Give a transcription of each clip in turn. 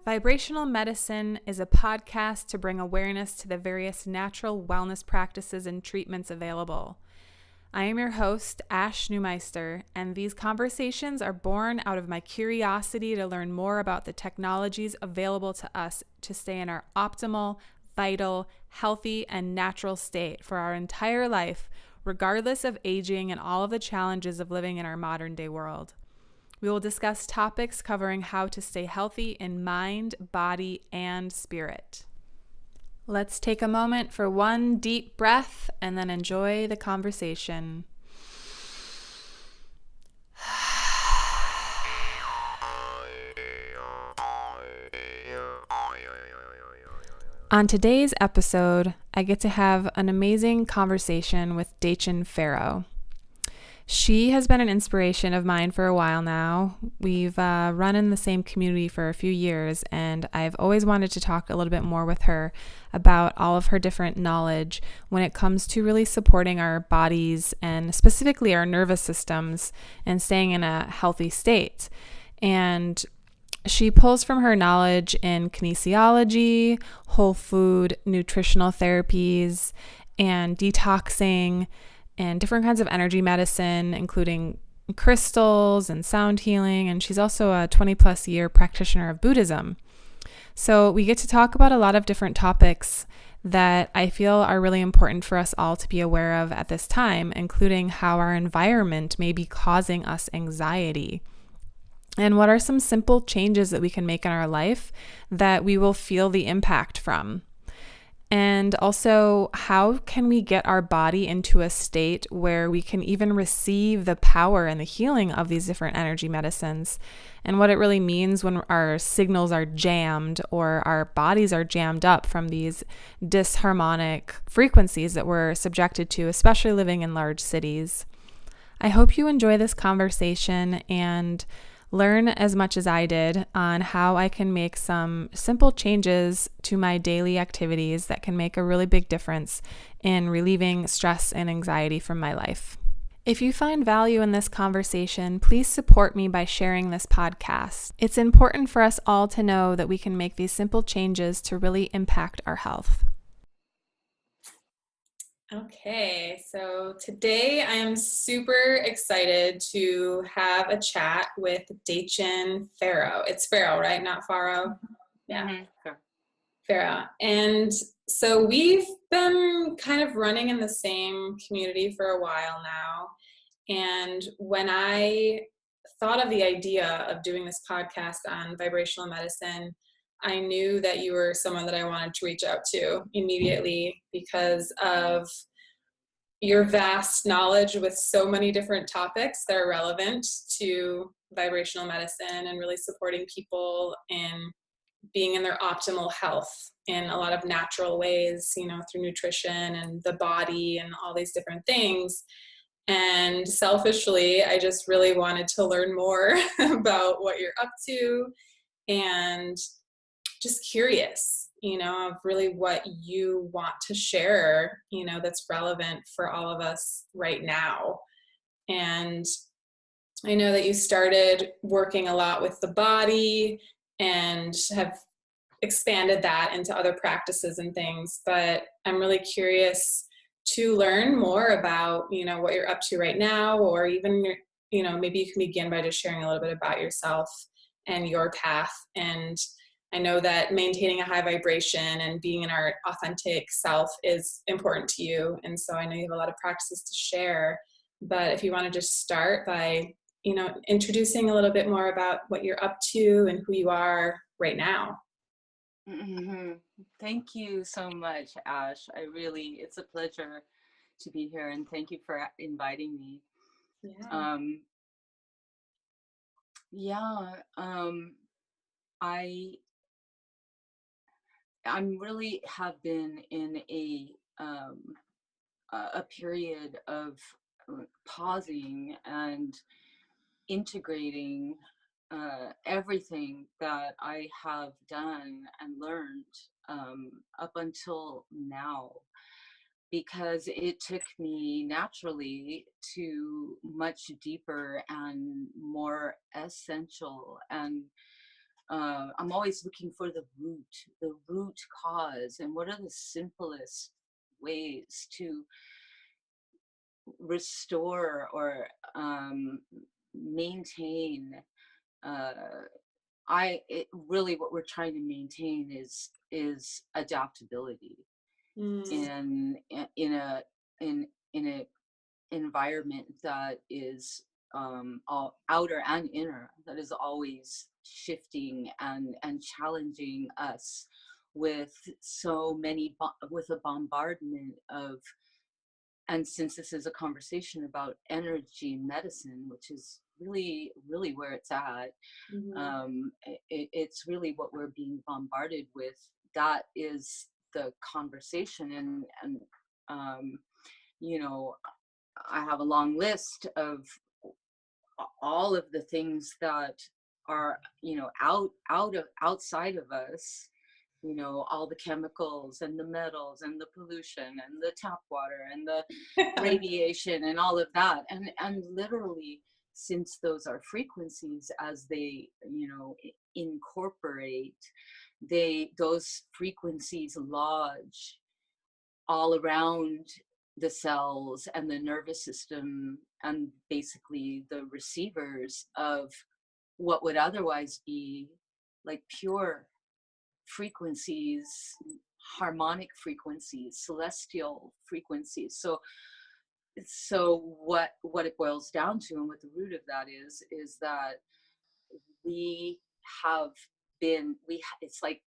Vibrational Medicine is a podcast to bring awareness to the various natural wellness practices and treatments available. I am your host, Ash Neumeister, and these conversations are born out of my curiosity to learn more about the technologies available to us to stay in our optimal, vital, healthy, and natural state for our entire life, regardless of aging and all of the challenges of living in our modern day world. We will discuss topics covering how to stay healthy in mind, body, and spirit. Let's take a moment for one deep breath and then enjoy the conversation. On today's episode, I get to have an amazing conversation with Dechen Farrow. She has been an inspiration of mine for a while now. We've run in the same community for a few years, and I've always wanted to talk a little bit more with her about all of her different knowledge when it comes to really supporting our bodies and specifically our nervous systems and staying in a healthy state. And she pulls from her knowledge in kinesiology, whole food, nutritional therapies, and detoxing, and different kinds of energy medicine, including crystals and sound healing. And she's also a 20 plus year practitioner of Buddhism. So we get to talk about a lot of different topics that I feel are really important for us all to be aware of at this time, including how our environment may be causing us anxiety. And what are some simple changes that we can make in our life that we will feel the impact from? And also, how can we get our body into a state where we can even receive the power and the healing of these different energy medicines, and what it really means when our signals are jammed or our bodies are jammed up from these disharmonic frequencies that we're subjected to, especially living in large cities. I hope you enjoy this conversation and learn as much as I did on how I can make some simple changes to my daily activities that can make a really big difference in relieving stress and anxiety from my life. If you find value in this conversation, please support me by sharing this podcast. It's important for us all to know that we can make these simple changes to really impact our health. Okay, so today I am super excited to have a chat with Dechen Farrow. It's Farrow, right? Not Farrow? Yeah, Sure. Farrow. And so we've been kind of running in the same community for a while now. And when I thought of the idea of doing this podcast on vibrational medicine, I knew that you were someone that I wanted to reach out to immediately because of your vast knowledge with so many different topics that are relevant to vibrational medicine and really supporting people in being in their optimal health in a lot of natural ways, through nutrition and the body and all these different things. And selfishly, I just really wanted to learn more about what you're up to and just curious, of really what you want to share, that's relevant for all of us right now. And I know that you started working a lot with the body and have expanded that into other practices and things, but I'm really curious to learn more about, what you're up to right now, or even, maybe you can begin by just sharing a little bit about yourself and your path. And I know that maintaining a high vibration and being in our authentic self is important to you. And so I know you have a lot of practices to share, but if you want to just start by, introducing a little bit more about what you're up to and who you are right now. Mm-hmm. Thank you so much, Ash. It's a pleasure to be here, and thank you for inviting me. Yeah. Um, yeah, I I'm really have been in um, a period of pausing and integrating everything that I have done and learned up until now, because it took me naturally to much deeper and more essential and I'm always looking for the root cause, and what are the simplest ways to restore or maintain. Uh, really what we're trying to maintain is adaptability Mm. in a environment that is all outer and inner, that is always shifting and challenging us with so many with a bombardment of. And since this is a conversation about energy medicine, which is really where it's at, Mhm. it's really what we're being bombarded with. That is the conversation. And um, you know, I have a long list of all of the things that are, outside of us, all the chemicals and the metals and the pollution and the tap water and the radiation and all of that. And literally, since those are frequencies, as they, incorporate, those frequencies lodge all around the cells and the nervous system, and basically the receivers of what would otherwise be like pure frequencies, harmonic frequencies, celestial frequencies. So what it boils down to, and what the root of that is that we have it's like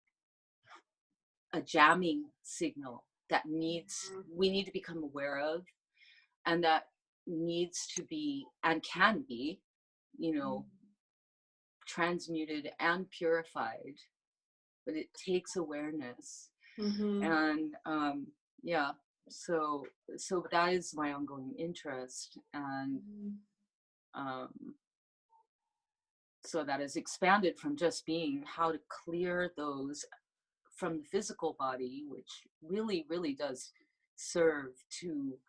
a jamming signal that we need to become aware of, and that needs to be and can be, you know, transmuted and purified, but it takes awareness. Mhm. And yeah, so that is my ongoing interest. And Mhm. um, so that is expanded from just being how to clear those from the physical body, which really does serve to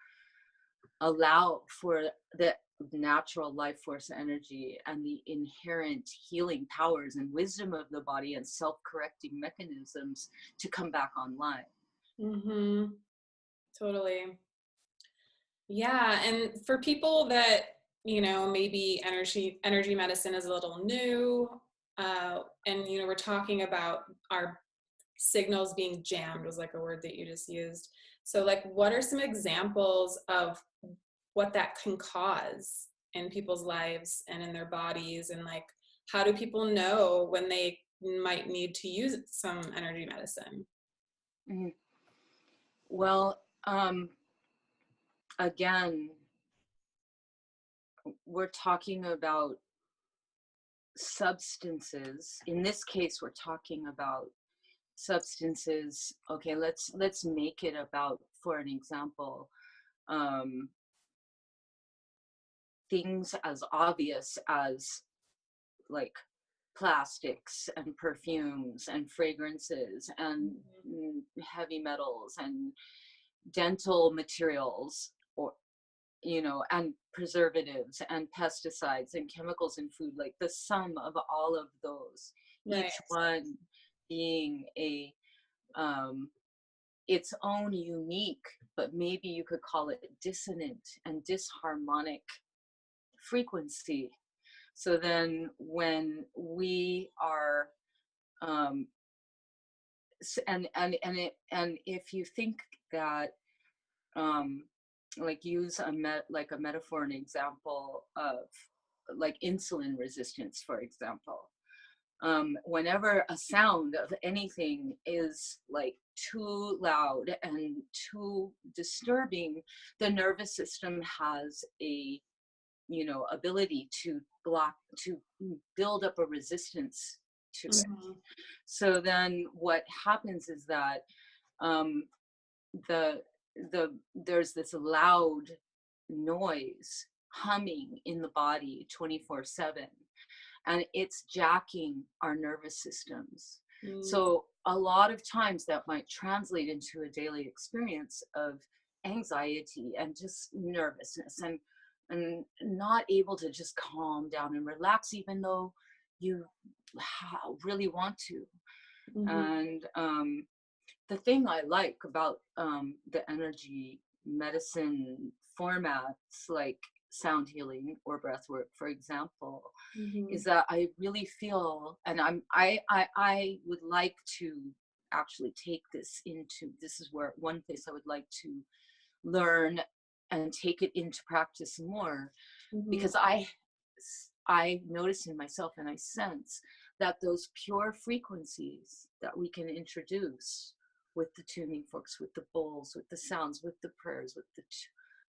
allow for the natural life force energy and the inherent healing powers and wisdom of the body and self-correcting mechanisms to come back online. Mhm. Totally. Yeah, and for people that, maybe energy medicine is a little new, and we're talking about our signals being jammed was like a word that you just used. So like what are some examples of what that can cause in people's lives and in their bodies, and like how do people know when they might need to use some energy medicine? Mhm. Well, again, we're talking about substances. In this case, we're talking about substances. Okay, let's make it about, for an example, um, things as obvious as like plastics and perfumes and fragrances and heavy metals and dental materials, or and preservatives and pesticides and chemicals in food, like the sum of all of those, Right. each one being a um, its own unique, but maybe you could call it dissonant and disharmonic frequency. So then when we are um, and if you think that um, like use like a metaphor, an example of like insulin resistance, for example. Whenever a sound of anything is like too loud and too disturbing, the nervous system has a ability to block, to build up a resistance to it. Mhm. So then what happens is that um, the there's this loud noise humming in the body 24/7, and it's jacking our nervous systems. Mm. So a lot of times that might translate into a daily experience of anxiety and just nervousness, and not able to just calm down and relax, even though you really want to. Mm-hmm. And the thing I like about the energy medicine formats like sound healing or breath work, for example, Mm-hmm. is that I really feel, and I would like to actually take this into, this is where one place I would like to learn and take it into practice more, Mm-hmm. because I notice in myself and I sense that those pure frequencies that we can introduce with the tuning forks, with the bowls, with the sounds, with the prayers, with the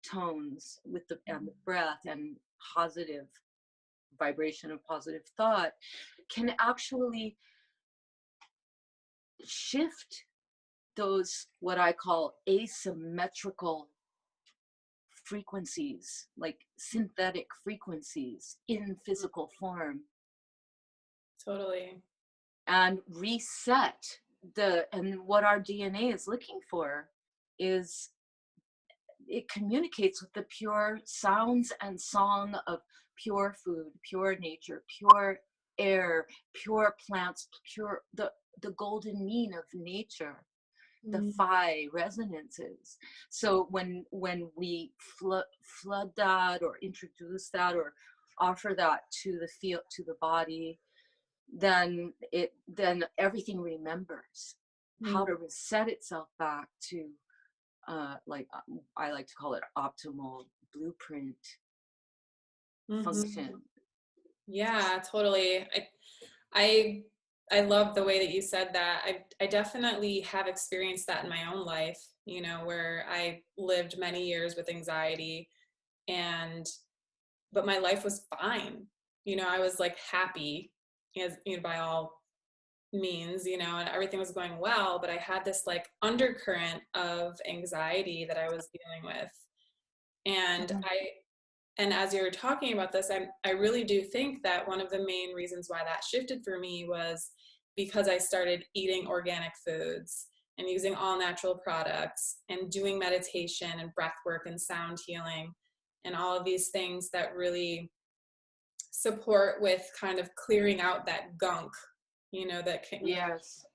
tones, with the and the breath and positive vibration of positive thought, can actually shift those what I call asymmetrical frequencies, like synthetic frequencies in physical form, Totally. and reset and what our DNA is looking for is, it communicates with the pure sounds and song of pure food, pure nature, pure air, pure plants, pure the golden mean of nature, the Mm-hmm. phi resonances. So when we flood that or introduce that or offer that to the field, to the body, then everything remembers how to reset itself back to I like to call it optimal blueprint Mm-hmm. function. Yeah, totally. I I love the way that you said that. I definitely have experienced that in my own life, you know, where I lived many years with anxiety, and but my life was fine. You know, I was like happy, as you know, by all means, you know, and everything was going well, but I had this like undercurrent of anxiety that I was dealing with. And Mhm. and as you're talking about this, I really do think that one of the main reasons why that shifted for me was because I started eating organic foods and using all natural products and doing meditation and breath work and sound healing and all of these things that really support with kind of clearing out that gunk, you know, that we Yes.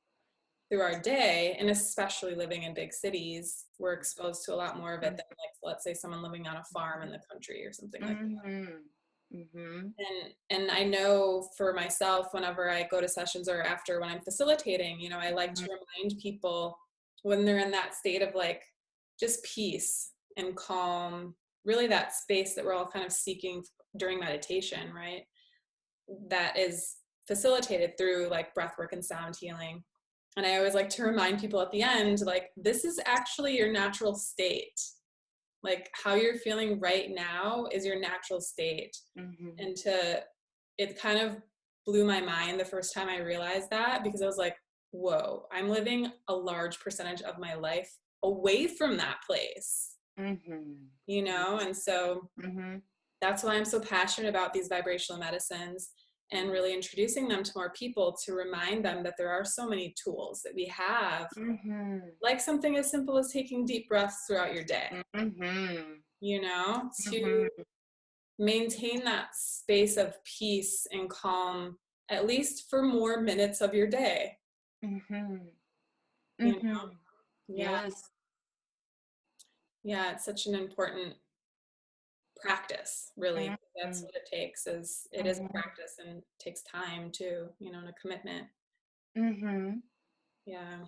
through our day. And especially living in big cities, we're exposed to a lot more of it than, like, let's say someone living on a farm in the country or something like that. Mm-hmm. Mm-hmm. And I know for myself, whenever I go to sessions or after when I'm facilitating, you know, I like to remind people when they're in that state of like just peace and calm, really that space that we're all kind of seeking during meditation, right? That is facilitated through like breath work and sound healing. And I always like to remind people at the end, like, this is actually your natural state. Like, how you're feeling right now is your natural state. Mm-hmm. And it kind of blew my mind the first time I realized that, because I was like, whoa, I'm living a large percentage of my life away from that place, Mm-hmm. you know? And so Mm-hmm. that's why I'm so passionate about these vibrational medicines and really introducing them to more people, to remind them that there are so many tools that we have, Mm-hmm. like something as simple as taking deep breaths throughout your day, Mm-hmm. you know, to Mm-hmm. maintain that space of peace and calm, at least for more minutes of your day, Mm-hmm. you know? Mm-hmm. Yeah. Yes. Yeah. It's such an important practice, really. That's Mm-hmm. what it takes, is it is a practice and takes time too, you know, and a commitment. Mm-hmm. Yeah.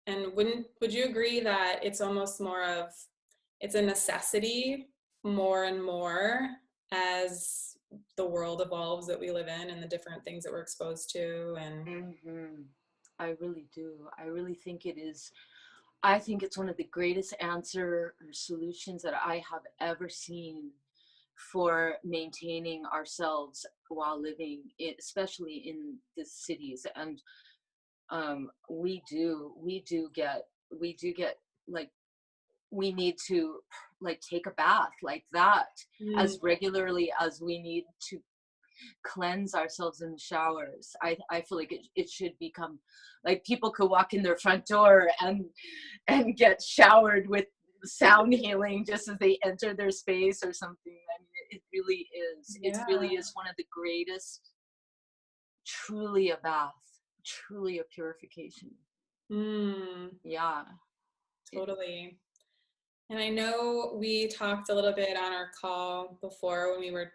And would you agree that it's almost more of, it's a necessity more and more as the world evolves that we live in and the different things that we're exposed to? And Mm-hmm. I really do. I really think it is. I think it's one of the greatest answer or solutions that I have ever seen for maintaining ourselves while living, especially in the cities. And we do get like, we need to like take a bath like that mm, as regularly as we need to cleanse ourselves in the showers. I feel like it should become like people could walk in their front door and get showered with sound healing just as they enter their space or something. I mean, it really is. It yeah, really is one of the greatest truly a bath, truly a purification. Yeah. Totally. And I know we talked a little bit on our call before when we were,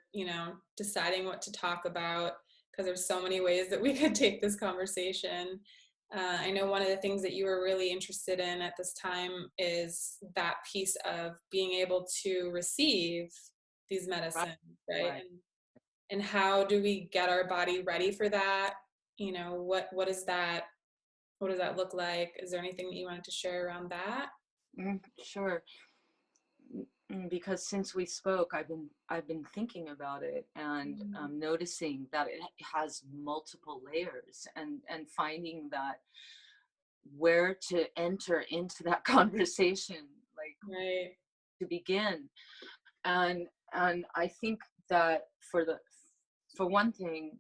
deciding what to talk about, because there's so many ways that we could take this conversation. I know one of the things that you were really interested in at this time is that piece of being able to receive these medicines, right? Right. And how do we get our body ready for that? What does that look like? Is there anything that you wanted to share around that? Sure. Because since we spoke, I've been thinking about it, and noticing that it has multiple layers, and finding that where to enter into that conversation, like, Right. to begin. And I think that for one thing,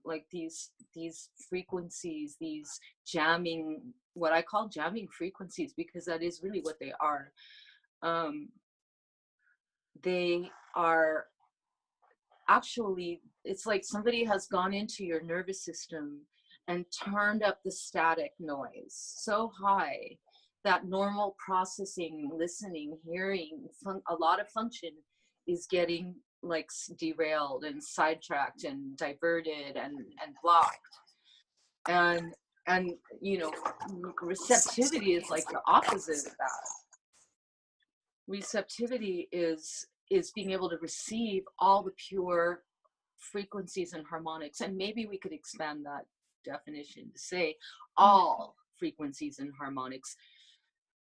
like these frequencies, these jamming, what I call jamming frequencies, because that is really what they are. They are actually, it's like somebody has gone into your nervous system and turned up the static noise so high that normal processing, listening, hearing, a lot of function is getting like derailed and sidetracked and diverted and blocked. And receptivity is like the opposite of that. Receptivity is being able to receive all the pure frequencies and harmonics. And maybe we could expand that definition to say all frequencies and harmonics,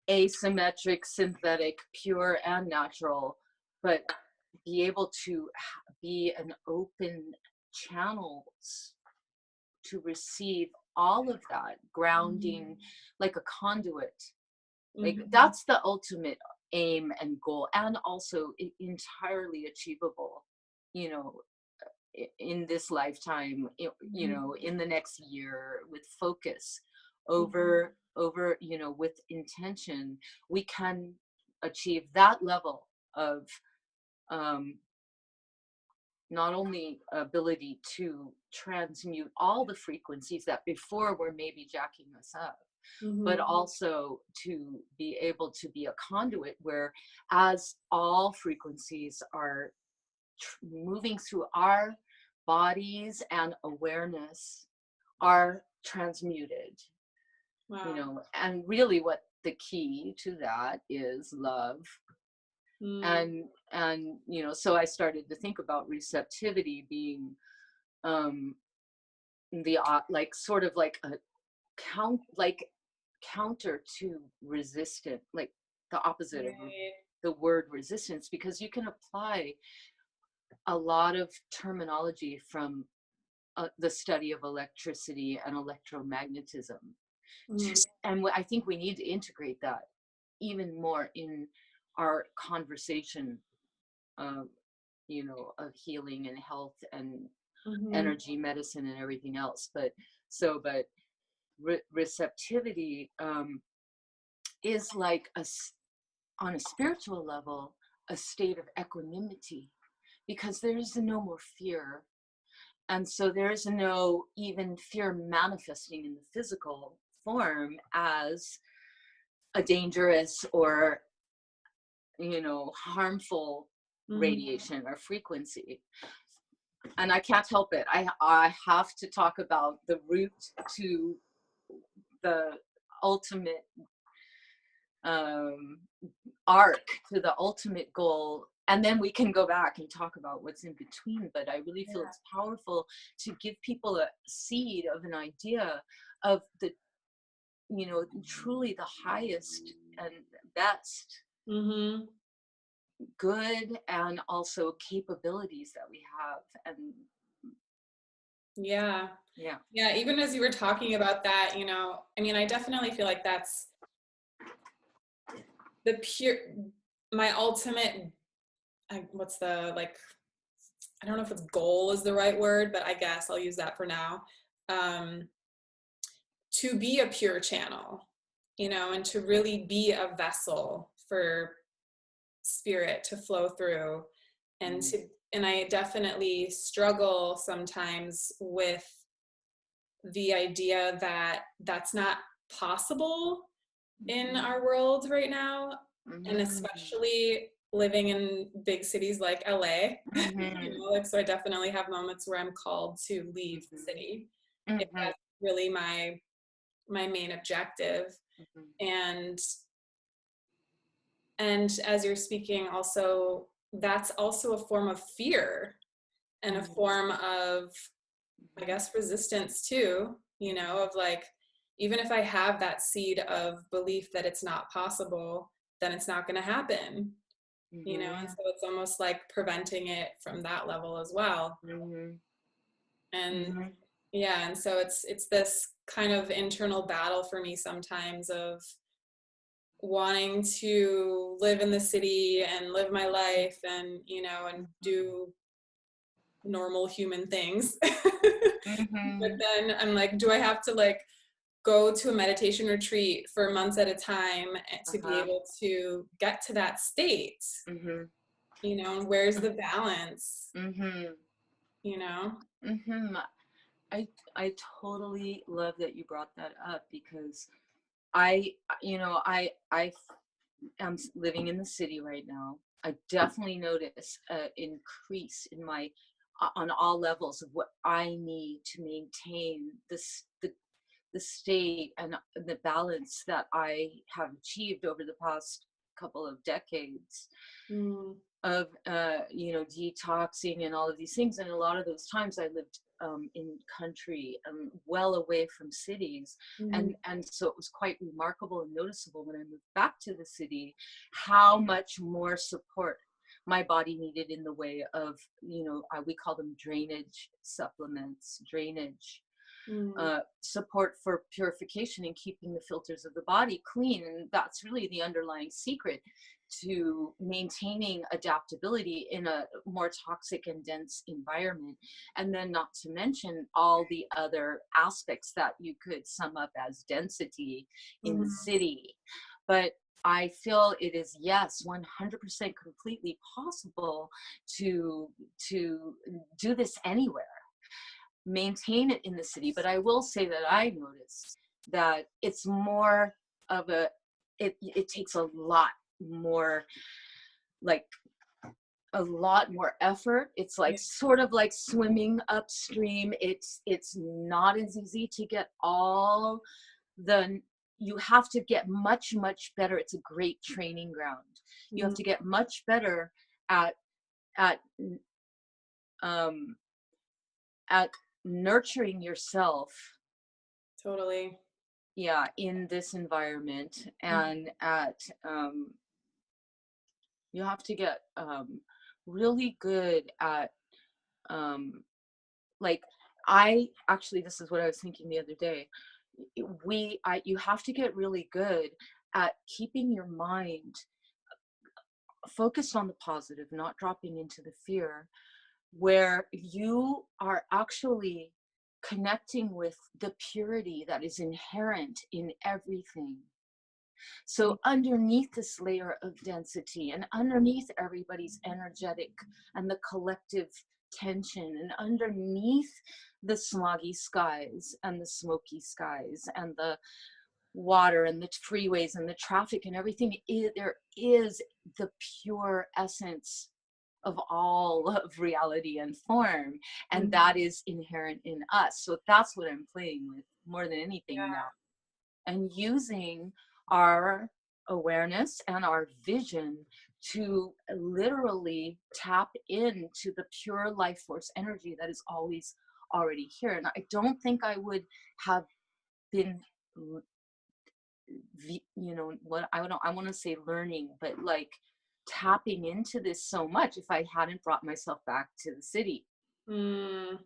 asymmetric, synthetic, pure and natural, but be able to be an open channels to receive all of that grounding, like a conduit. Like that's the ultimate aim and goal, and also entirely achievable, in this lifetime, in the next year, with focus over, with intention, we can achieve that level of not only ability to transmute all the frequencies that before were maybe jacking us up, but also to be able to be a conduit where, as all frequencies are moving through our bodies and awareness, are transmuted. Wow. And really what the key to that is love. And so I started to think about receptivity being the like sort of like a counter to resistant, like the opposite of the word resistance, because you can apply a lot of terminology from the study of electricity and electromagnetism. And I think we need to integrate that even more in our conversation, of healing and health and energy medicine and everything else. But receptivity is like on a spiritual level, a state of equanimity, because there is no more fear. And so there is no even fear manifesting in the physical form as a dangerous or, harmful radiation or frequency. And I can't help it. I have to talk about the route to the ultimate arc, to the ultimate goal, and then we can go back and talk about what's in between. But I really feel it's powerful to give people a seed of an idea of the, truly the highest and best good, and also capabilities that we have. And yeah, even as you were talking about that, I definitely feel like that's the pure, my ultimate, what's the, like, I don't know if it's goal is the right word, but I guess I'll use that for now. To be a pure channel, and to really be a vessel for spirit to flow through. And I definitely struggle sometimes with the idea that that's not possible in Mhm. our world right now, and Mhm. especially living in big cities like LA. Mhm. Like, so I definitely have moments where I'm called to leave the Mhm. city. If Mhm. that's really my main objective. Mhm. And as you're speaking, also, that's also a form of fear and a Mhm. form of, I Mhm. guess, resistance too, of like, even if I have that seed of belief that it's not possible, then it's not going to happen, and Mhm. so it's almost like preventing it from that level as well. Mhm. And Mhm. yeah, and so it's this kind of internal battle for me sometimes of wanting to live in the city and live my life and and do normal human things. But Mhm. then I'm like, do I have to like go to a meditation retreat for months at a time to be Uh-huh. able to get to that state? Mhm. And where's the balance? Mhm. you know Mhm. I totally love that you brought that up because I I am living in the city right now. I definitely notice an increase in my on all levels of what I need to maintain the state and the balance that I have achieved over the past couple of decades mm, of detoxing and all of these things. And a lot of those times I lived in country, well away from cities, mm, and so it was quite remarkable and noticeable when I moved back to the city how much more support my body needed in the way of we call them drainage supplements, drainage mm, support for purification and keeping the filters of the body clean. And that's really the underlying secret to maintaining adaptability in a more toxic and dense environment. And then, not to mention all the other aspects that you could sum up as density in the mm, city. But I feel it is, yes, 100% completely possible to to do this anywhere, maintain it in the city. But I will say that I noticed that it's more of it takes a lot more, like a lot more effort. It's like yeah, sort of like swimming upstream. It's not as easy to get all the you have to get much better. It's a great training ground. You have mm, to get much better at at um at nurturing yourself, totally. yeah, in this environment. Mm, And at you have to get really good at um like I actually, this is what I was thinking the other day. You have to get really good at keeping your mind focused on the positive, not dropping into the fear, where you are actually connecting with the purity that is inherent in everything. mm, So, underneath this layer of density and underneath everybody's energetic and the collective tension, and underneath the smoggy skies and the smoky skies and the water and the freeways and the traffic and everything, there is the pure essence of all of reality and form. And mm, that is inherent in us. So that's what I'm playing with more than anything now, yeah. and using our awareness and our vision to literally tap into the pure life force energy that is always already here. And I don't think I would have been, what I want to say learning, but like tapping into this so much if I hadn't brought myself back to the city. Mm,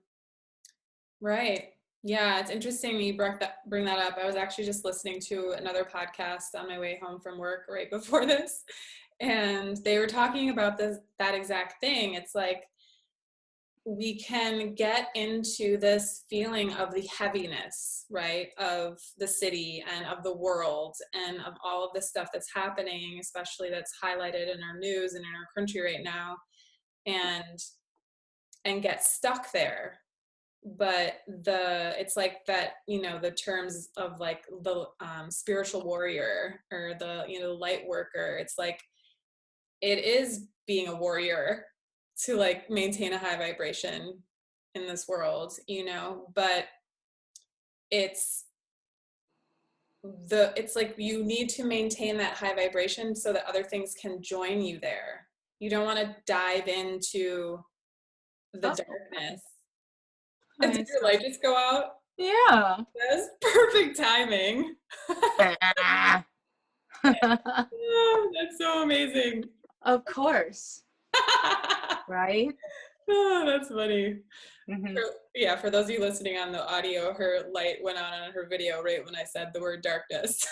right. Yeah, it's interesting you bring that up. I was actually just listening to another podcast on my way home from work right before this, and they were talking about that exact thing. It's like we can get into this feeling of the heaviness, right, of the city and of the world and of all of the stuff that's happening, especially that's highlighted in our news and in our country right now, and get stuck there, but it's like that, the terms of like the spiritual warrior, or the, light worker. It's like, it is being a warrior to like maintain a high vibration in this world, but it's it's like you need to maintain that high vibration so that other things can join you there. You don't want to dive into the darkness. And did your light just go out? Yeah. That's perfect timing. Oh, that's so amazing. Of course. Right? Oh, that's funny. Mm-hmm. For those of you listening on the audio, her light went on her video right when I said the word darkness.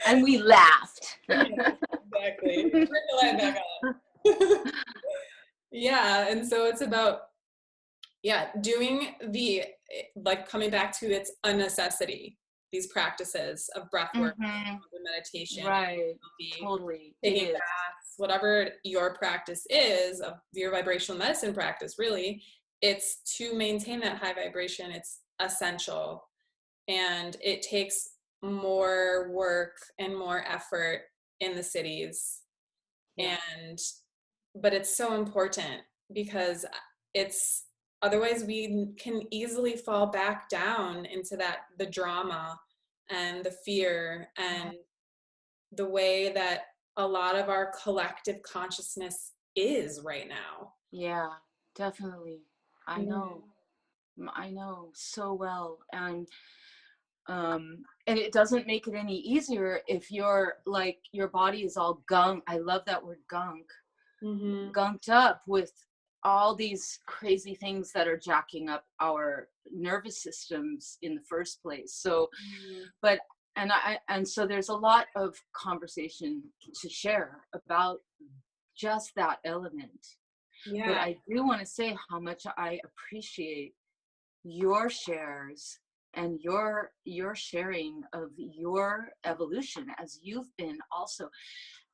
And we laughed. Yeah, exactly. Bring the light back on. Yeah, and so it's about, doing like coming back to it's a necessity, these practices of breath work, meditation, right, totally, taking baths, whatever your practice is, of your vibrational medicine practice, really, it's to maintain that high vibration. It's essential, and it takes more work and more effort in the cities. But it's so important, because it's otherwise we can easily fall back down into the drama and the fear and the way that a lot of our collective consciousness is right now. Yeah, definitely. I know so well. And it doesn't make it any easier if you're like, your body is all gunk. I love that word, gunk. Gunked up with all these crazy things that are jacking up our nervous systems in the first place. So, and so there's a lot of conversation to share about just that element. Yeah. But I do want to say how much I appreciate your shares and your sharing of your evolution, as you've been also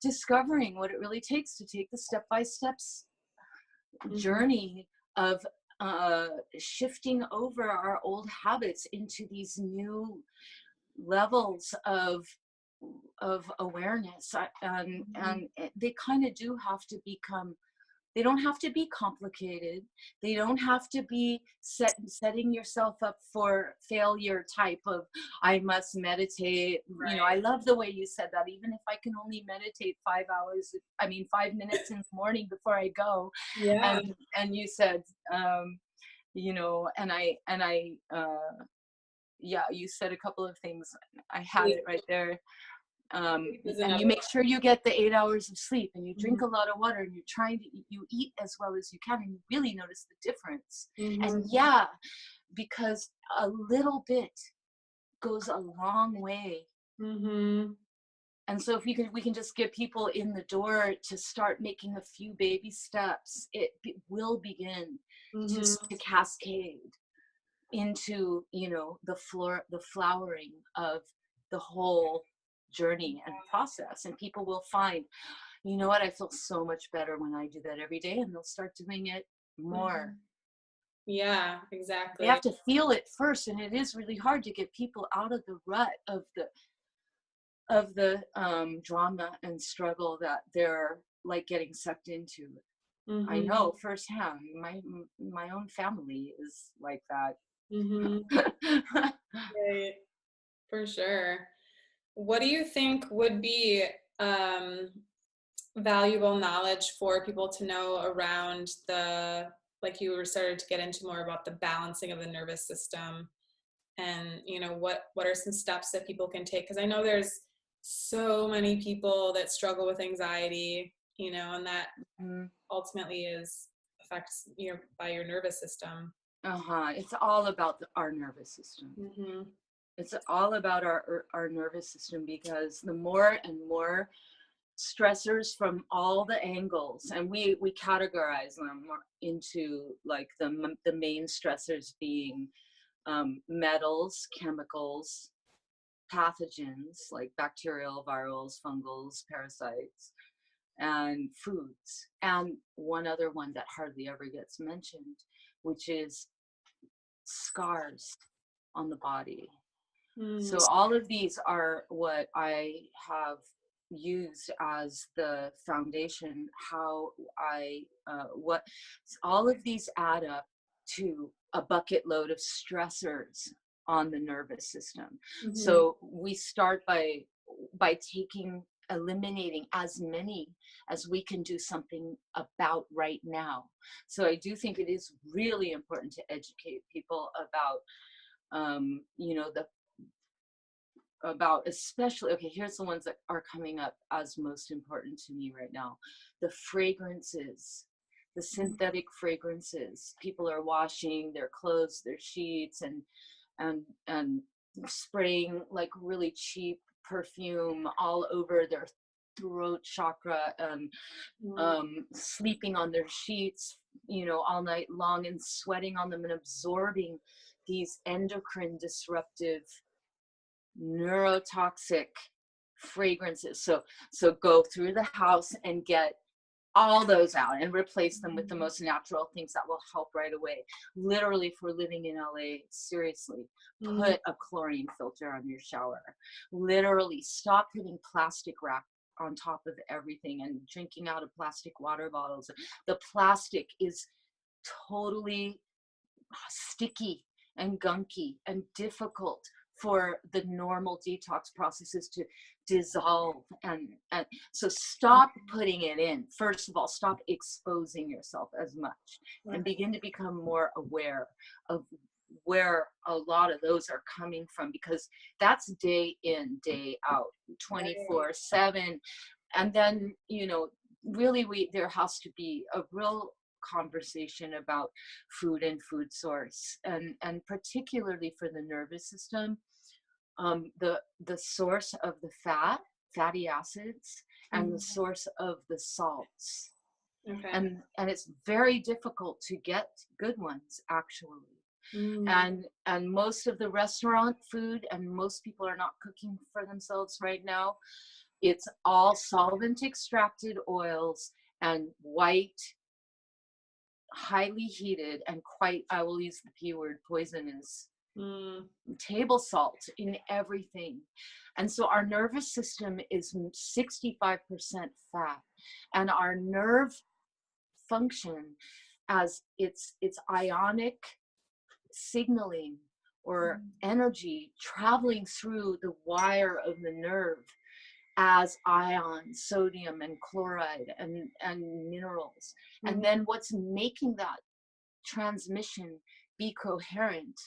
discovering what it really takes to take the step-by-steps journey of shifting over our old habits into these new levels of awareness. And they kind of do have to become, they don't have to be complicated. They don't have to be setting yourself up for failure type of, I must meditate. Right. I love the way you said that. Even if I can only meditate 5 minutes in the morning before I go. Yeah. And you said, you said a couple of things. I had it right there. And you make sure you get the 8 hours of sleep, and you drink a lot of water, and you're trying to you eat as well as you can, and you really notice the difference. And because a little bit goes a long way. And so if we can just get people in the door to start making a few baby steps, it will begin to cascade into the flowering of the whole journey and process. And people will find, you know what, I feel so much better when I do that every day, and they'll start doing it more. Yeah, exactly. They have to feel it first, and it is really hard to get people out of the rut of the drama and struggle that they're like getting sucked into. I know firsthand. My own family is like that. Right. For sure. What do you think would be valuable knowledge for people to know around like you were started to get into more about the balancing of the nervous system, and what are some steps that people can take? Because I know there's so many people that struggle with anxiety, and that ultimately affects by your nervous system. It's all about our nervous system. It's all about our nervous system, because the more and more stressors from all the angles, and we categorize them into like the main stressors being metals, chemicals, pathogens like bacterial, virals, fungals, parasites, and foods, and one other one that hardly ever gets mentioned, which is scars on the body. Mm. So all of these are what I have used as the foundation, how what all of these add up to a bucket load of stressors on the nervous system. Mm-hmm. So we start by eliminating as many as we can do something about right now. So I do think it is really important to educate people about about especially, okay, here's the ones that are coming up as most important to me right now. The fragrances, the synthetic fragrances. People are washing their clothes, their sheets, and spraying like really cheap perfume all over their throat chakra, and sleeping on their sheets, all night long, and sweating on them and absorbing these endocrine disruptive neurotoxic fragrances. So go through the house and get all those out and replace them with the most natural things that will help right away. Literally, if we're living in LA, seriously, put a chlorine filter on your shower. Literally, stop putting plastic wrap on top of everything and drinking out of plastic water bottles. The plastic is totally sticky and gunky and difficult for the normal detox processes to dissolve, and so stop putting it in. First of all, stop exposing yourself as much, and begin to become more aware of where a lot of those are coming from, because that's day in, day out, 24/7. And then really there has to be a real conversation about food and food source, and particularly for the nervous system, the source of the fatty acids, and the source of the salts. Okay. And it's very difficult to get good ones, actually. And most of the restaurant food, and most people are not cooking for themselves right now, it's all solvent extracted oils and white, highly heated, and quite, I will use the P word, poisonous table salt in everything. And so our nervous system is 65% fat, and our nerve function, as it's ionic signaling or energy traveling through the wire of the nerve as ions, sodium and chloride and minerals. And then what's making that transmission be coherent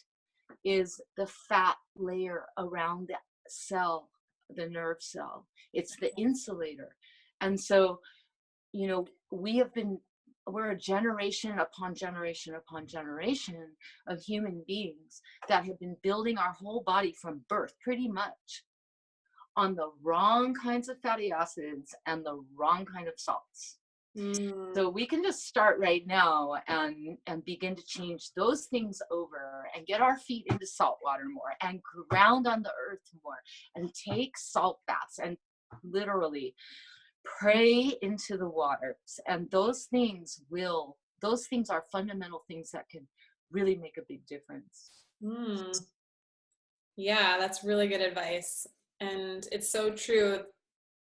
is the fat layer around the cell, the nerve cell. It's the insulator. And so, we're a generation upon generation upon generation of human beings that have been building our whole body from birth, pretty much, on the wrong kinds of fatty acids and the wrong kind of salts. So we can just start right now and begin to change those things over, and get our feet into salt water more, and ground on the earth more, and take salt baths, and literally pray into the waters. And those things are fundamental things that can really make a big difference. Yeah, that's really good advice. And it's so true,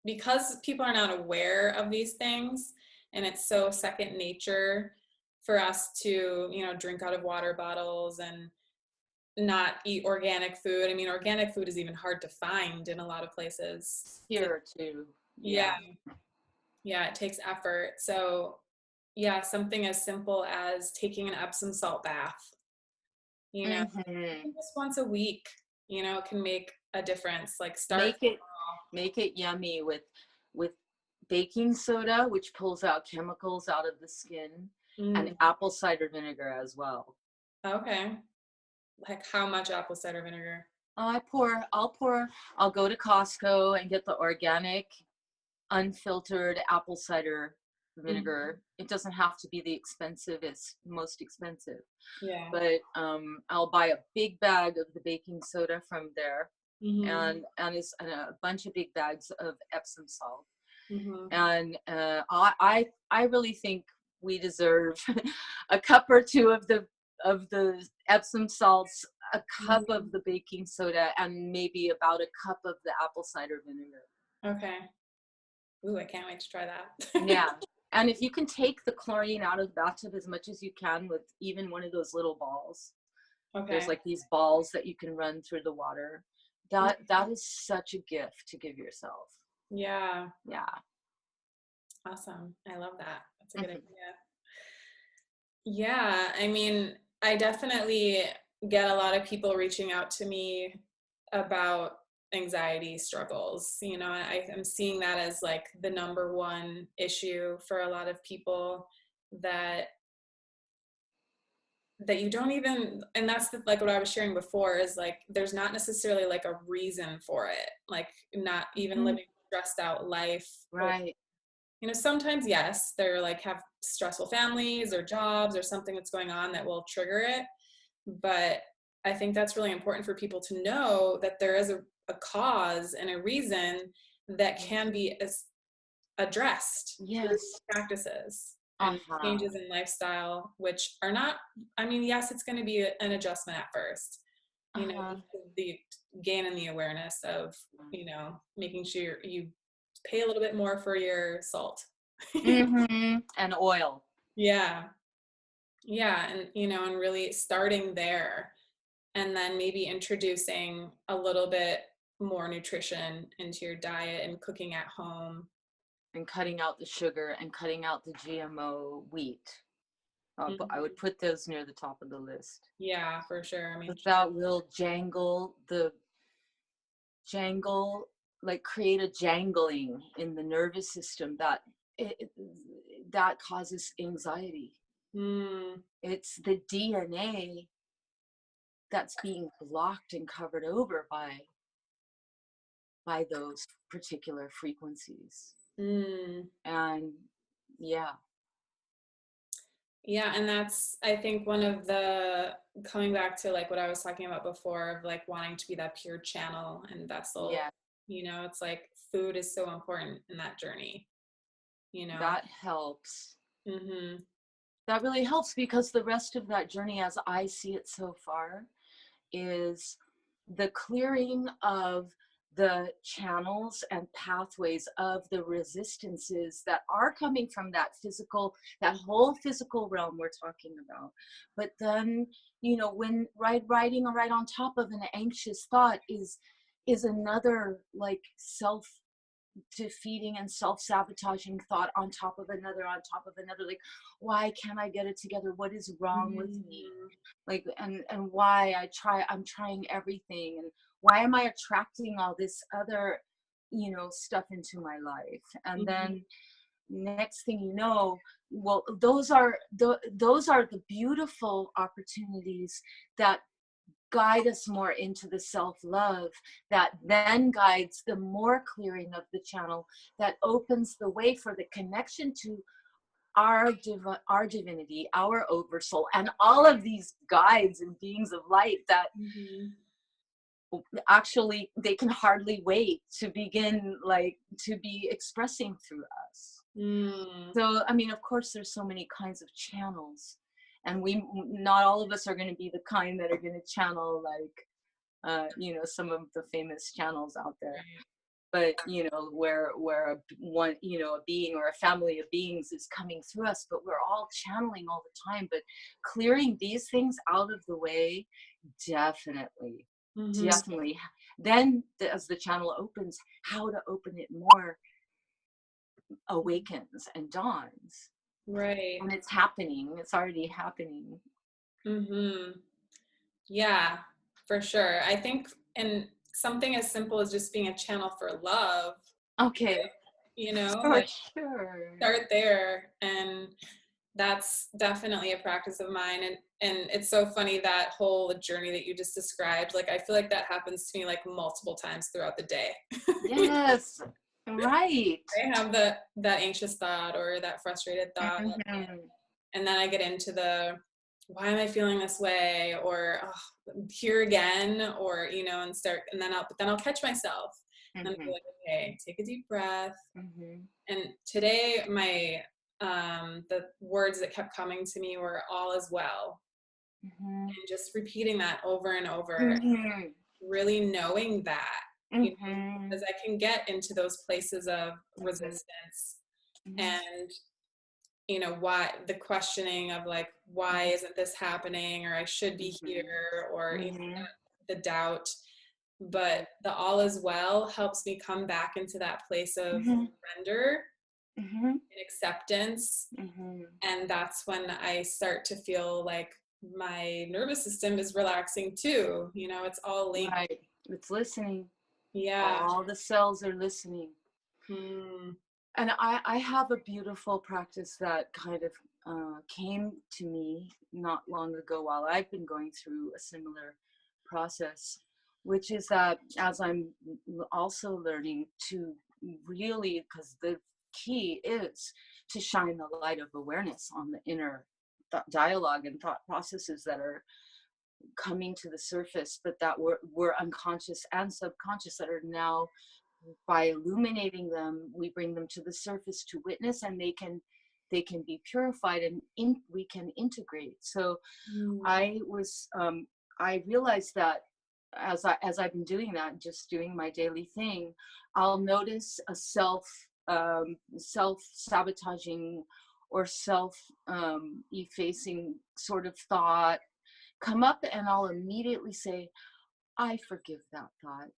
because people are not aware of these things, and it's so second nature for us to, drink out of water bottles and not eat organic food. I mean, organic food is even hard to find in a lot of places. Here too. Yeah, it takes effort. So yeah, something as simple as taking an Epsom salt bath, even just once a week, can make a difference. Like make it yummy with baking soda, which pulls out chemicals out of the skin, and apple cider vinegar as well. Okay. Like how much apple cider vinegar? I'll go to Costco and get the organic, unfiltered apple cider vinegar. It doesn't have to be the most expensive. Yeah. But I'll buy a big bag of the baking soda from there, and a bunch of big bags of Epsom salt. And I really think we deserve a cup or two of the of the Epsom salts, a cup Mhm. of the baking soda, and maybe about a cup of the apple cider vinegar. Okay. Ooh, I can't wait to try that. Yeah. And if you can take the chlorine out of the bathtub as much as you can with even one of those little balls, there's Okay. like these balls that you can run through the water. That is such a gift to give yourself. Yeah. Yeah. Awesome. I love that. That's a good Mhm. idea. Yeah. I mean, I definitely get a lot of people reaching out to me about anxiety struggles. I'm seeing that as like the number one issue for a lot of people that you don't even, and that's like what I was sharing before, is like there's not necessarily like a reason for it, like not even Mm, living a stressed out life, or right. sometimes yes, they're like have stressful families or jobs or something that's going on that will trigger it. But I think that's really important for people to know that there is a cause and a reason that can be addressed through Yes. practices and Uh-huh. changes in lifestyle, which are not, I mean, yes, it's going to be an adjustment at first, Uh-huh. the gain in the awareness of, making sure you pay a little bit more for your salt. Mm-hmm. And oil. Yeah. Yeah. And, and really starting there, and then maybe introducing a little bit more nutrition into your diet and cooking at home. And cutting out the sugar and cutting out the GMO wheat. I would Mhm. put those near the top of the list. Yeah, for sure. I mean, But that will jangle, like create a jangling in the nervous system it, that causes anxiety. mm, It's the DNA that's being blocked and covered over by those particular frequencies. mm. And yeah, Yeah, and that's, I think, one of the, coming back to like what I was talking about before, of like wanting to be that pure channel and vessel. yeah, It's like food is so important in that journey, you know. that helps. Mm-hmm. That really helps because the rest of that journey, as I see it so far, is the clearing of the channels and pathways of the resistances that are coming from that whole physical realm we're talking about. But then, when riding right on top of an anxious thought is another like self defeating and self-sabotaging thought on top of another like, why can't I get it together? What is wrong with me? Mm-hmm. Like, and why I'm trying everything, and why am I attracting all this other stuff into my life? And Mm-hmm. then next thing you know, well, those are the beautiful opportunities that guide us more into the self-love, that then guides the more clearing of the channel, that opens the way for the connection to our divinity, our oversoul, and all of these guides and beings of light that Mm-hmm. actually they can hardly wait to begin, like, to be expressing through us. Mm. So, I mean, of course, there's so many kinds of channels, and not all of us are going to be the kind that are going to channel like, some of the famous channels out there. Right. But where a being or a family of beings is coming through us, but we're all channeling all the time. But clearing these things out of the way, definitely, Mm-hmm. definitely. Then, as the channel opens, how to open it more awakens and dawns. Right. And it's happening. It's already happening. Mm-hmm. Yeah, for sure. I think, and something as simple as just being a channel for love, Okay, for like sure. start there. And that's definitely a practice of mine. And it's so funny, that whole journey that you just described. Like, I feel like that happens to me like multiple times throughout the day. Yes, right. I have that anxious thought or that frustrated thought. Mhm. And then I get into why am I feeling this way, or here again, or and then I'll catch myself and be Mhm. like, okay, take a deep breath. Mhm. And today the words that kept coming to me were all is well. Mm-hmm. and just repeating that over and over, Mm-hmm. really knowing that, Mm-hmm. because I can get into those places of Mm-hmm. resistance and, why the questioning of like, why isn't this happening? Or I should be here, or Mm-hmm. the doubt. But the all is well helps me come back into that place of Mm-hmm. surrender Mm-hmm. and acceptance. Mm-hmm. And that's when I start to feel like my nervous system is relaxing too. It's all linked. Right. It's listening. Yeah. All the cells are listening. Mm. And I have a beautiful practice that kind of came to me not long ago while I've been going through a similar process, which is that as I'm also learning to really, because the key is to shine the light of awareness on the inner dialogue and thought processes that are coming to the surface, but that were unconscious and subconscious, that are now, by illuminating them, we bring them to the surface to witness, and they can be purified, and we can integrate. So Mm. I realized that as I've been doing that, just doing my daily thing, I'll notice a self sabotaging or self effacing sort of thought come up, and I'll immediately say, I forgive that thought.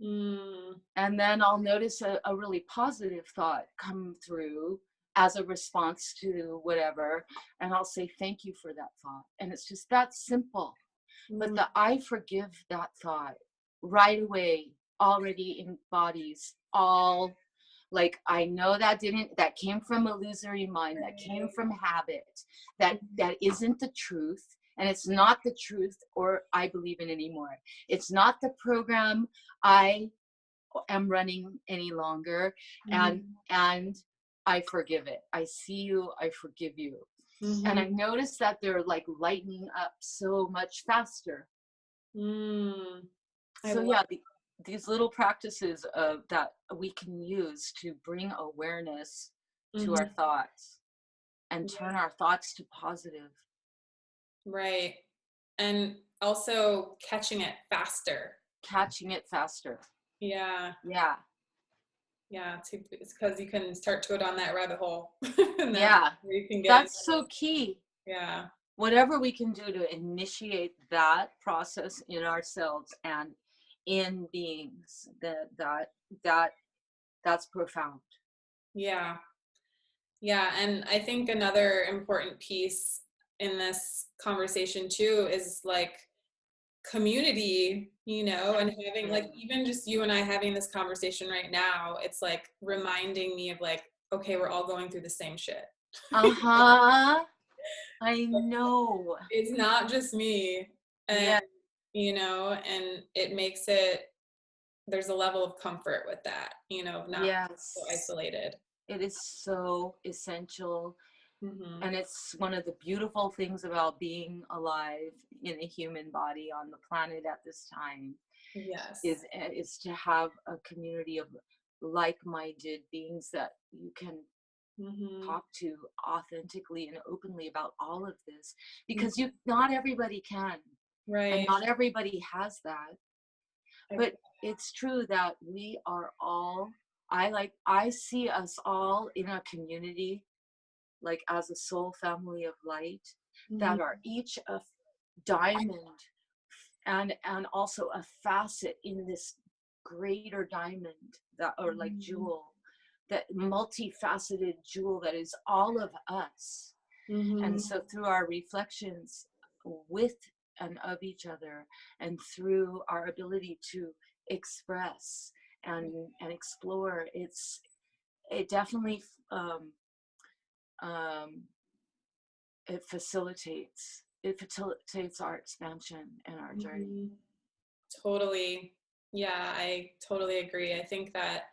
Mm. And then I'll notice a really positive thought come through as a response to whatever. And I'll say, thank you for that thought. And it's just that simple. But Mm. the I forgive that thought right away already embodies all, like, I know that came from illusory mind, that came from habit, that isn't the truth. And it's not the truth or I believe in anymore. It's not the program I am running any longer. and Mm. and I forgive it. I see you, I forgive you. And Mm-hmm. I noticed that they're like lightening up so much faster. Mm. I So love. yeah, these little practices that we can use to bring awareness to our Mm-hmm. thoughts and turn our thoughts to positive. Right. And also catching it faster. Catching it faster. Yeah. Yeah. Yeah. It's because you can start to go down that rabbit hole. And that's Yeah. where you can get in. That's so key. Yeah. Whatever we can do to initiate that process in ourselves and in beings, that's profound. Yeah. Yeah. And I think another important piece in this conversation too is like community, and having like even just you and I having this conversation right now, it's like reminding me of like, okay, we're all going through the same shit. Uh-huh. I know. It's not just me. And Yeah. and it makes it, there's a level of comfort with that, of not so Yes. isolated. It is so essential. Mm-hmm. And it's one of the beautiful things about being alive in a human body on the planet at this time Yes. is to have a community of like-minded beings that you can Mm-hmm. talk to authentically and openly about all of this, because Mm-hmm. not everybody can, and Right. not everybody has that. I, But it's true that we are all, I see us all in a community, like as a soul family of light, mm-hmm. that are each a diamond, and also a facet in this greater diamond, that, or like Mm-hmm. jewel, that multifaceted jewel that is all of us. And Mm-hmm. so through our reflections with and of each other, and through our ability to express and explore, it definitely um, it facilitates our expansion and our journey. Mm-hmm. Totally. Yeah, I totally agree. I think that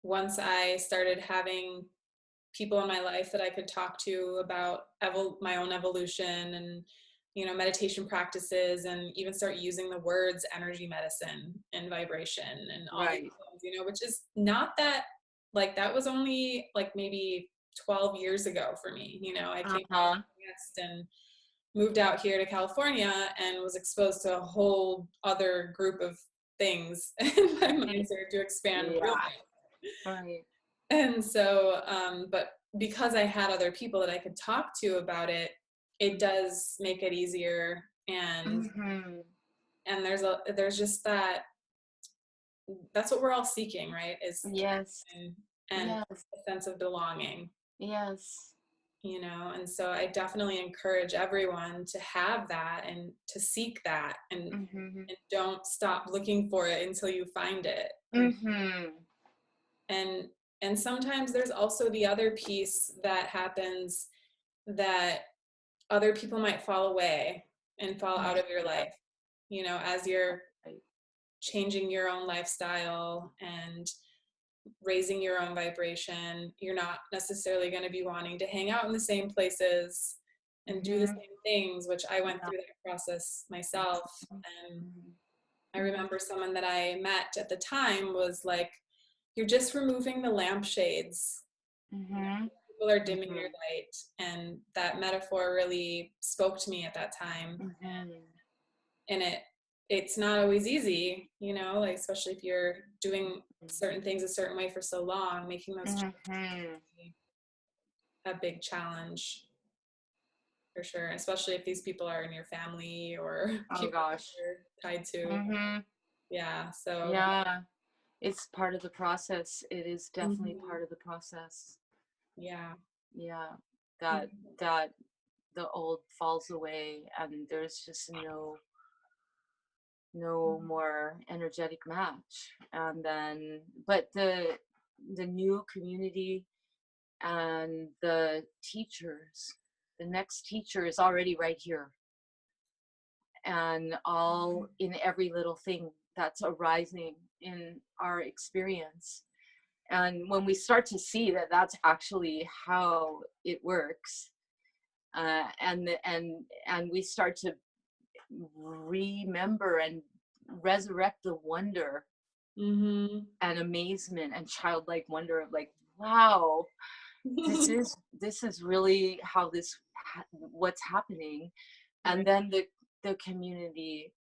once I started having people in my life that I could talk to about my own evolution and meditation practices, and even start using the words energy medicine and vibration and all these Right. things, which is not that, like, that was only like maybe 12 years ago for me. I came from Uh-huh. the West, and moved out here to California and was exposed to a whole other group of things. And my mind started to expand real Yeah. big. Right. And so, but because I had other people that I could talk to about it, it does make it easier. Mm-hmm. And there's just that's what we're all seeking, right? Is Yes. connection and Yes. a sense of belonging, Yes. and so I definitely encourage everyone to have that and to seek that, Mm-hmm. and don't stop looking for it until you find it. Mm-hmm. And and sometimes there's also the other piece that happens, that other people might fall away and fall out of your Yeah. life, as you're Right. changing your own lifestyle and raising your own vibration. You're not necessarily going to be wanting to hang out in the same places and do the Mm-hmm. same things, which I went Yeah. through that process myself. And Mm-hmm. I remember someone that I met at the time was like, you're just removing the lampshades. Mm-hmm. People are dimming your Mm-hmm. light. And that metaphor really spoke to me at that time. Mm-hmm. And it's not always easy, like, especially if you're doing certain things a certain way for so long, making those changes Mm-hmm. a big challenge for sure, especially if these people are in your family or Oh people that gosh. you're tied to. Mm-hmm. Yeah, so Yeah. It's part of the process. It is definitely mhm, part of the process. yeah. Yeah. That Mhm. that the old falls away and there's just no more energetic match. And then but the new community and the next teacher is already right here, and all in every little thing that's arising in our experience. And when we start to see that that's actually how it works, and we start to remember and resurrect the wonder Mhm. and amazement and childlike wonder of like, wow, this is really how what's happening. Right. And then the community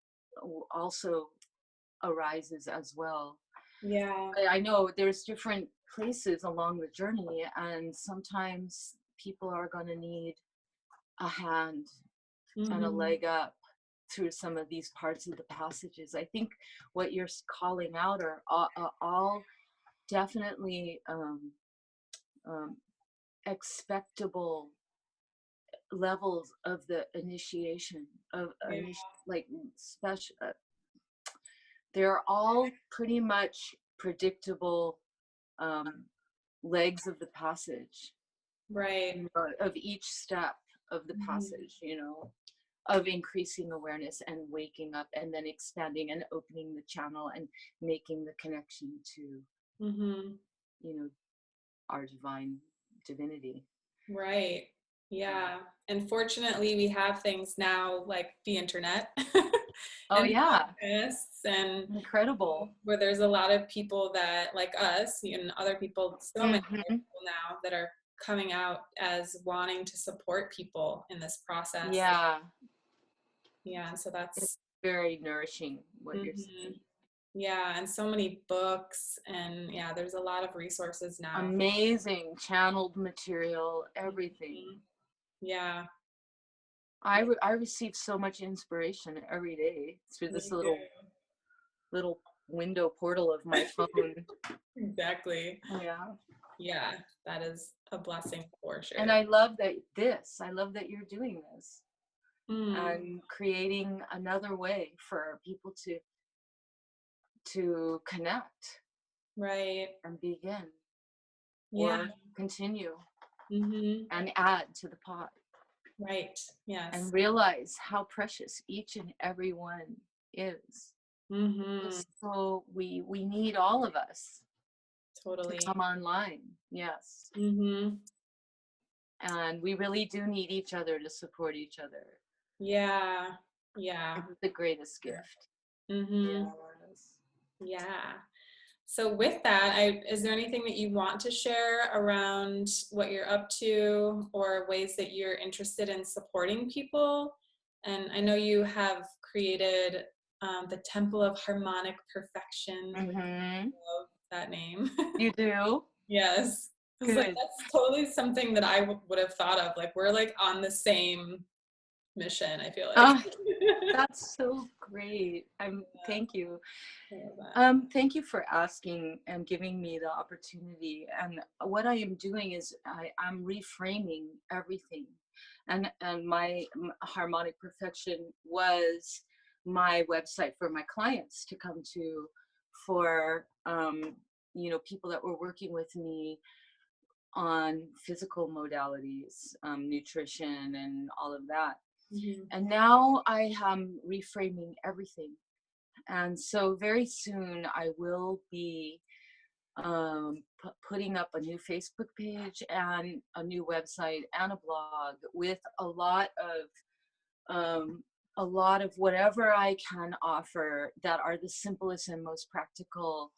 also arises as well. Yeah. I know there's different places along the journey, and sometimes people are going to need a hand and a Mhm. leg up through some of these parts of the passages. I think what you're calling out are all definitely um, expectable levels of the initiation of Yeah. like special. They're all pretty much predictable um, legs of the passage, Right. of each step of the Mhm. passage, of increasing awareness and waking up and then expanding and opening the channel and making the connection to, Mhm. you know, our divine divinity. Right. Yeah. Yeah. And fortunately, we have things now like the internet Oh and yeah, podcasts, and incredible. where there's a lot of people that, like us and other people, so many other Hmm. people now that are coming out as wanting to support people in this process. Yeah, Yeah. And so it's that's, very nourishing what you're mhm, saying. yeah. And so many books, and yeah, there's a lot of resources now. Amazing channeled material, everything. Mhm. Yeah. I Yeah. I receive so much inspiration every day through Me this too. little window portal of my phone. Exactly. Yeah. Yeah. That is a blessing for And sure. I love that you're doing this Mm. and creating another way for people to connect Right. and begin Yeah. or continue Mm-hmm. and add to the pot Right. Yes. and realize how precious each and every one is. Mm-hmm. Just so we need all of us to Totally. come online. Yes. Mm-hmm. And we really do need each other to support each other. Yeah. Yeah. It's the greatest gift. Mm-hmm. Yes. Yeah. So with that, is there anything that you want to share around what you're up to or ways that you're interested in supporting people? And I know you have created the Temple of Harmonic Perfection, which I love that name. You do? Yes. It's like, Good. that's totally something that I would have thought of. Like, we're like on the same mission, I feel like. That's so great. Thank you. I love that. Thank you for asking and giving me the opportunity. And what I am doing is I'm reframing everything. And my Harmonic Perfection was my website for my clients to come to for, people that were working with me on physical modalities, nutrition and all of that. Mhm. And now I am reframing everything. And so very soon I will be putting up a new Facebook page and a new website and a blog with a lot of whatever I can offer that are the simplest and most practical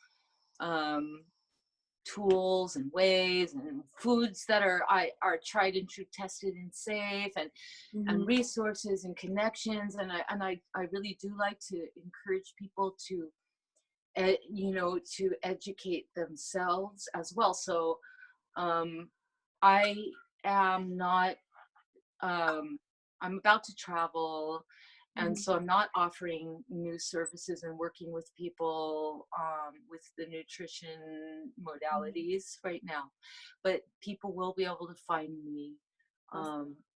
um, tools and ways and foods that are tried and true, tested and safe, and Mhm. resources and connections. And I really do like to encourage people to to educate themselves as well. So I am not I'm about to travel, and Mhm. so I'm not offering new services and working with people with the nutrition modalities right now, but people will be able to find me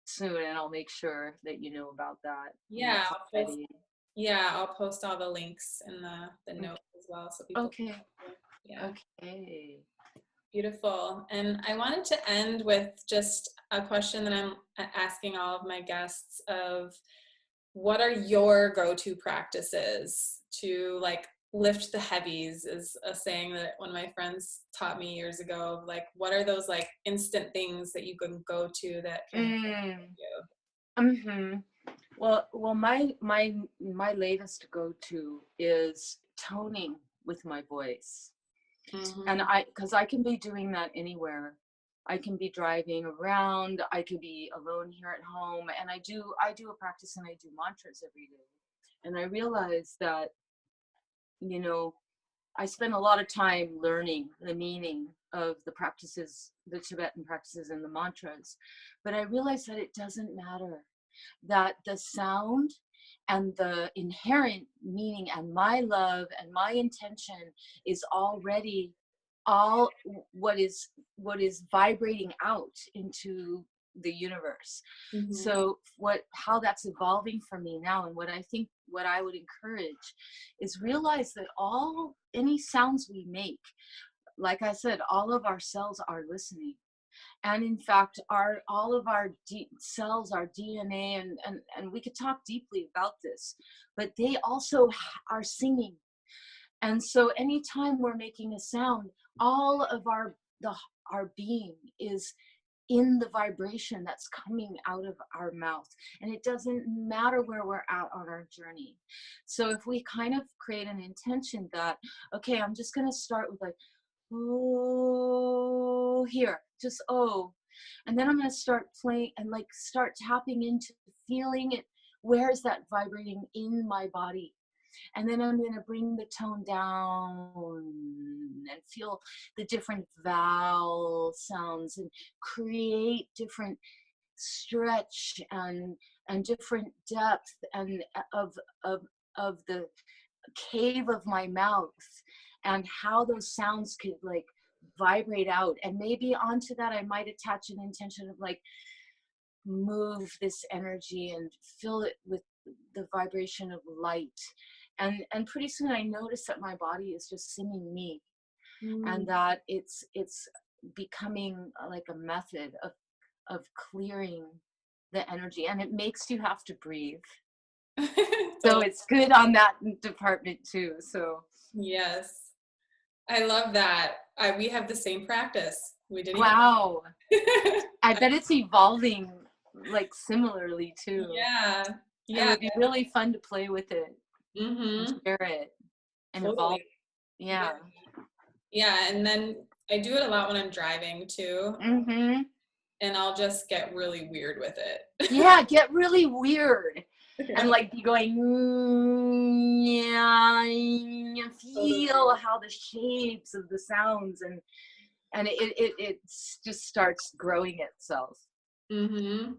soon, and I'll make sure that you know about that when Yeah, it's all ready. I'll post all the links in the notes as well so people can Okay. find you. Yeah. Okay. Beautiful. And I wanted to end with just a question that I'm asking all of my guests of what are your go-to practices to like lift the heavies is a saying that one of my friends taught me years ago. Like, what are those like instant things that you can go to that can help Mm. you? Mm-hmm. Well, my latest go-to is toning with my voice. And Mm-hmm. because I can be doing that anywhere. I can be driving around, I could be alone here at home, and I do a practice and I do mantras every day. And I realize that, you know, I spend a lot of time learning the meaning of the practices, the Tibetan practices and the mantras, but I realize that it doesn't matter, that the sound and the inherent meaning and my love and my intention is already all what is vibrating out into the universe. Mm-hmm. So how that's evolving for me now, and what I would encourage is realize that any sounds we make, like I said, all of our cells are listening. And in fact, all of our cells, our DNA, and we could talk deeply about this, but they also are singing. And so anytime we're making a sound, all of our being is in the vibration that's coming out of our mouth. And it doesn't matter where we're at on our journey. So if we kind of create an intention that, okay, I'm just going to start with like, oh, here, just oh. And then I'm going to start playing and like start tapping into feeling it. Where's that vibrating in my body? And then I'm going to bring the tone down and feel the different vowel sounds and create different stretch and different depth and of of the cave of my mouth, and how those sounds could like vibrate out. And maybe onto that I might attach an intention of like, move this energy and fill it with the vibration of light. And pretty soon I notice that my body is just singing me, and that it's becoming like a method of clearing the energy, and it makes you have to breathe. So Totally. it's good on that department too. So Yes. I love that. We have the same practice. We didn't even. wow, I bet it's evolving like similarly too. Yeah. It Yeah. would be really fun to play with it and Mm-hmm. share it and evolve. Totally. Yeah. Yeah. Yeah. And then I do it a lot when I'm driving too. Mm-hmm. And I'll just get really weird with it. Yeah, get really weird. and like be going, yeah, feel how the shapes of the sounds and it just starts growing itself. Mm-hmm.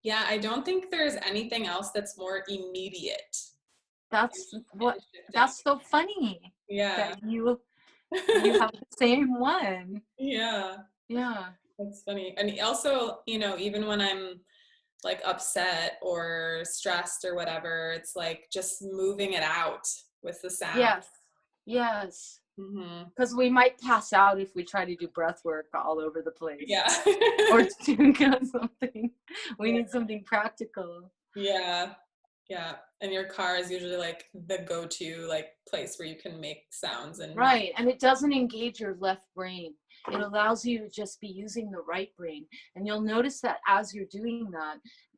Yeah, I don't think there's anything else that's more immediate That's what, and shifting. that's so funny Yeah. that you have the same one. Yeah, Yeah. that's funny. And also, even when I'm like upset or stressed or whatever, it's like just moving it out with the sound. Yes. Yes. Mm-hmm. Because we might pass out if we try to do breath work all over the place Yeah. or do something. We Yeah. need something practical. Yeah. Yeah. And your car is usually like the go-to like place where you can make sounds and not. Right. And it doesn't engage your left brain. It allows you to just be using the right brain. And you'll notice that as you're doing that,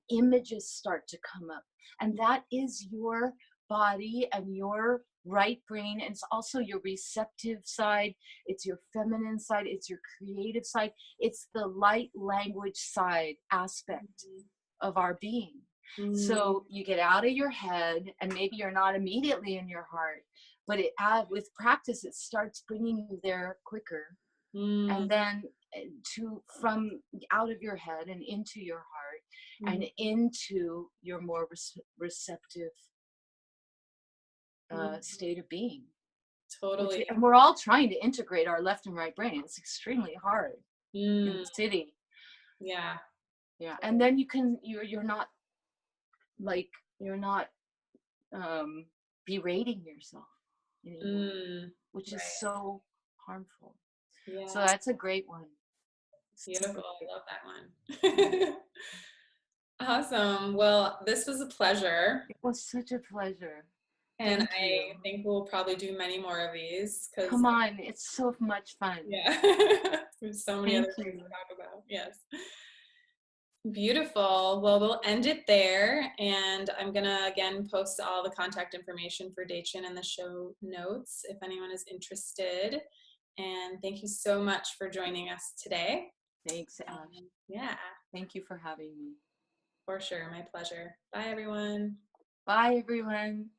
images start to come up. And that is your body and your right brain. And it's also your receptive side. It's your feminine side. It's your creative side. It's the light language side aspect of our being. So you get out of your head, and maybe you're not immediately in your heart, but with practice, it starts bringing you there quicker. And then from out of your head and into your heart and into your more receptive state of being. Totally. And we're all trying to integrate our left and right brain. It's extremely hard in the city. Yeah. Yeah. And then you're not like, you're not berating yourself anymore, which is so harmful. Yeah. So that's a great one. Beautiful. I love that one. Awesome. Well, this was a pleasure. It was such a pleasure. And Thank you. I think we'll probably do many more of these because Come on, it's so much fun. yeah, there's so many Thank other things you. to talk about. Yes. Beautiful. Well, we'll end it there. And I'm going to again post all the contact information for Dechen in the show notes if anyone is interested. And thank you so much for joining us today. Thanks, Ash. Yeah. Thank you for having me. For sure. My pleasure. Bye, everyone. Bye, everyone.